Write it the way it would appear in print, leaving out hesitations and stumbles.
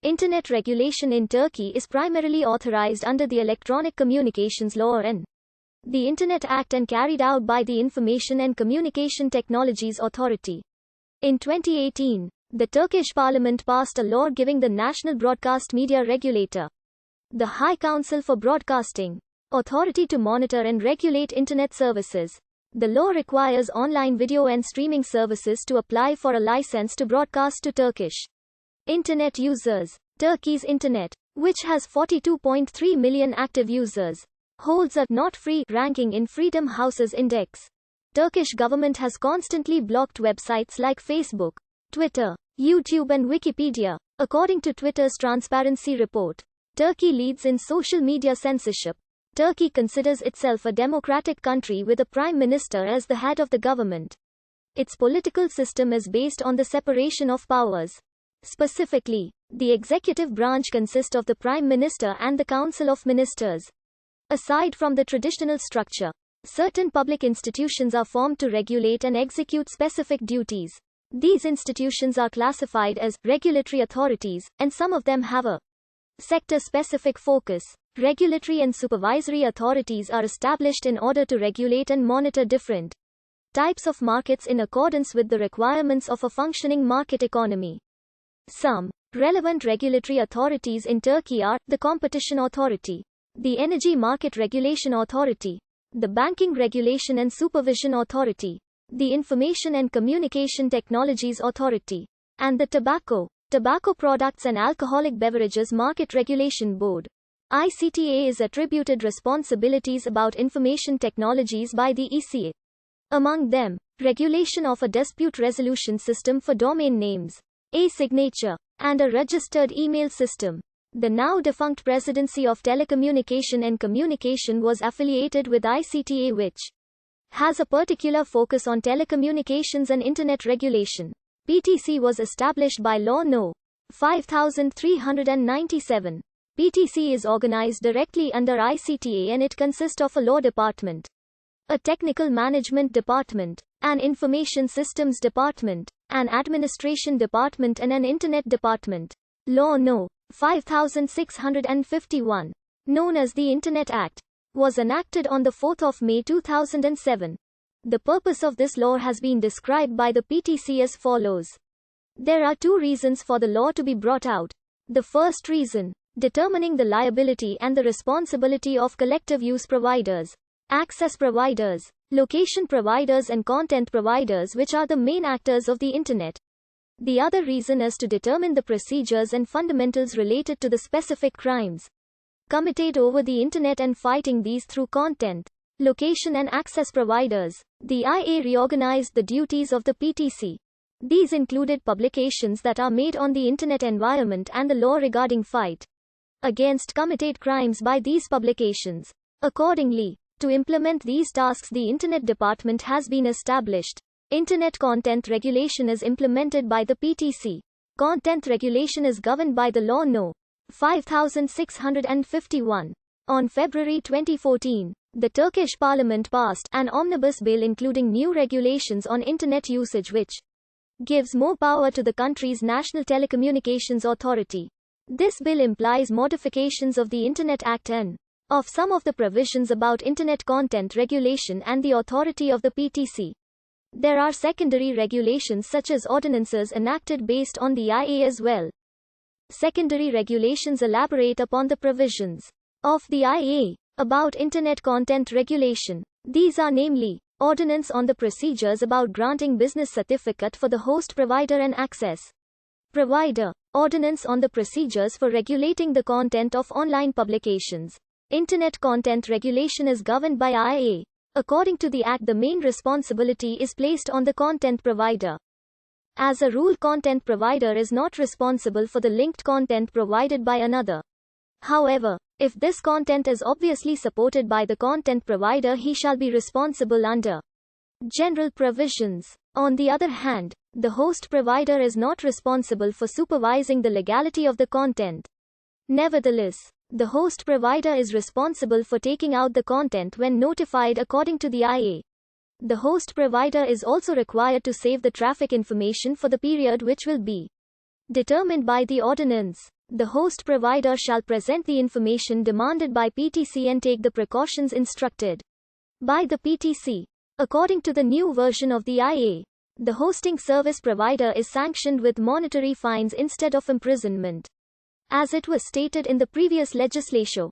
Internet regulation in Turkey is primarily authorized under the Electronic Communications Law (EN), the Internet Act, and carried out by the Information and Communication Technologies Authority. In 2018, the Turkish parliament passed a law giving the National Broadcast Media Regulator, the High Council for Broadcasting, authority to monitor and regulate Internet services. The law requires online video and streaming services to apply for a license to broadcast to Turkish Internet users. Turkey's Internet, which has 42.3 million active users, holds a not free ranking in Freedom House's index. Turkish government has constantly blocked websites like Facebook, Twitter, YouTube and Wikipedia. According to Twitter's transparency report, Turkey leads in social media censorship. Turkey considers itself a democratic country with a prime minister as the head of the government. Its political system is based on the separation of powers. Specifically, the executive branch consists of the Prime Minister and the Council of Ministers. Aside from the traditional structure, certain public institutions are formed to regulate and execute specific duties. These institutions are classified as regulatory authorities, and some of them have a sector-specific focus. Regulatory and supervisory authorities are established in order to regulate and monitor different types of markets in accordance with the requirements of a functioning market economy. Some relevant regulatory authorities in Turkey are the Competition Authority, the Energy Market Regulation Authority, the Banking Regulation and Supervision Authority, the Information and Communication Technologies Authority, and the Tobacco Products and Alcoholic Beverages Market Regulation Board. ICTA is attributed responsibilities about information technologies by the ECA. Among them, regulation of a dispute resolution system for domain names, e-signature, and a registered email system. The now defunct Presidency of Telecommunication and Communication was affiliated with ICTA, which has a particular focus on telecommunications and Internet regulation. PTC was established by Law No. 5397. PTC is organized directly under ICTA and it consists of a law department, a technical management department, an information systems department, an administration department and an internet department. Law No. 5651, known as the Internet Act, was enacted on 4 May 2007. The purpose of this law has been described by the PTC as follows. There are two reasons for the law to be brought out. The first reason, determining the liability and the responsibility of collective use providers, access providers, location providers and content providers, which are the main actors of the Internet. The other reason is to determine the procedures and fundamentals related to the specific crimes committed over the Internet and fighting these through content, location and access providers. The IA reorganized the duties of the PTC. These included publications that are made on the Internet environment and the law regarding fight against committed crimes by these publications. Accordingly, to implement these tasks, the Internet Department has been established. Internet content regulation is implemented by the PTC. Content regulation is governed by the Law No. 5651. On February 2014, the Turkish parliament passed an omnibus bill including new regulations on Internet usage which gives more power to the country's National Telecommunications Authority. This bill implies modifications of the Internet Act and of some of the provisions about Internet content regulation and the authority of the PTC. There are secondary regulations such as ordinances enacted based on the IA as well. Secondary regulations elaborate upon the provisions of the IA about Internet content regulation. These are namely, Ordinance on the procedures about granting business certificate for the host provider and access provider, Ordinance on the procedures for regulating the content of online publications. Internet content regulation is governed by IA. According to the Act, the main responsibility is placed on the content provider. As a rule, content provider is not responsible for the linked content provided by another. However, if this content is obviously supported by the content provider, he shall be responsible under general provisions. On the other hand, the host provider is not responsible for supervising the legality of the content. Nevertheless, the host provider is responsible for taking out the content when notified according to the IA. The host provider is also required to save the traffic information for the period which will be determined by the ordinance. The host provider shall present the information demanded by PTC and take the precautions instructed by the PTC. According to the new version of the IA, the hosting service provider is sanctioned with monetary fines instead of imprisonment, as it was stated in the previous legislation.